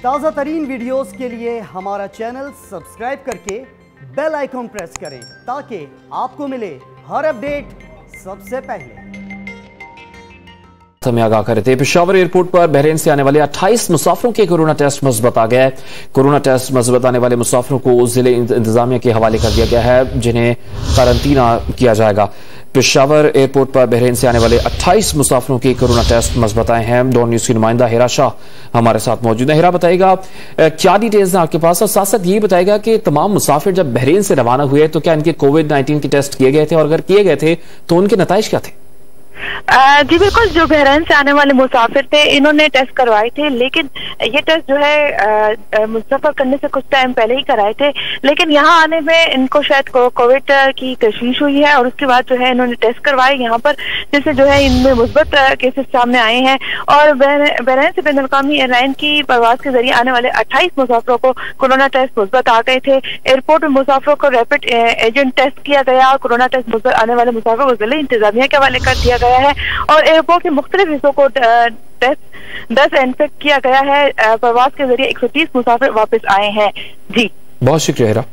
ताज़ा तरीन वीडियोस के लिए हमारा चैनल सब्सक्राइब करके बेल आइकॉन प्रेस करें ताकि आपको मिले हर अपडेट सबसे पहले। में आगाह करे थे। पेशावर एयरपोर्ट पर बहरीन से आने वाले 28 मुसाफिरों के कोरोना टेस्ट मुस्बत आ गया है। कोरोना टेस्ट मुस्बत आने वाले मुसाफिरों को जिले इंतजामिया के हवाले कर दिया गया है, जिन्हें कारंटीना किया जाएगा। पेशावर एयरपोर्ट पर बहरीन से आने वाले 28 मुसाफिरों के कोरोना टेस्ट मुस्बत आए हैं। डॉन न्यूज की नुमाइंदा हिरा शाह हमारे साथ मौजूद है। हिरा, बताएगा क्या डिटेल्स हैं आपके पास, और साथ साथ ये बताएगा कि तमाम मुसाफिर जब बहरीन से रवाना हुए तो क्या इनके कोविड-19 के टेस्ट किए गए थे, और अगर किए गए थे तो उनके नतीजे क्या थे? जी बिल्कुल, जो बहरीन से आने वाले मुसाफिर थे इन्होंने टेस्ट करवाए थे, लेकिन ये टेस्ट जो है मुसाफिर करने से कुछ टाइम पहले ही कराए थे, लेकिन यहाँ आने में इनको शायद कोविड की तशवीश हुई है और उसके बाद जो है इन्होंने टेस्ट करवाए यहाँ पर, जिससे जो है इनमें मुस्बत केसेस सामने आए हैं। और बहरीन से बैनुल-अक़वामी एयरलाइन की परवाज के जरिए आने वाले 28 मुसाफिरों को कोरोना टेस्ट मुस्बत आ गए थे। एयरपोर्ट में मुसाफिरों को रैपिड एजेंट टेस्ट किया गया और कोरोना टेस्ट मुस्बत आने वाले मुसाफिरों को जिले इंतजामिया के हवाले कर दिया गया है और एयरपोर्ट के मुख्तलिफ हिस्सों को टेस्ट 10 इन्फेक्ट किया गया है। प्रवास के जरिए 130 मुसाफिर वापस आए हैं। जी बहुत शुक्रिया हिरा।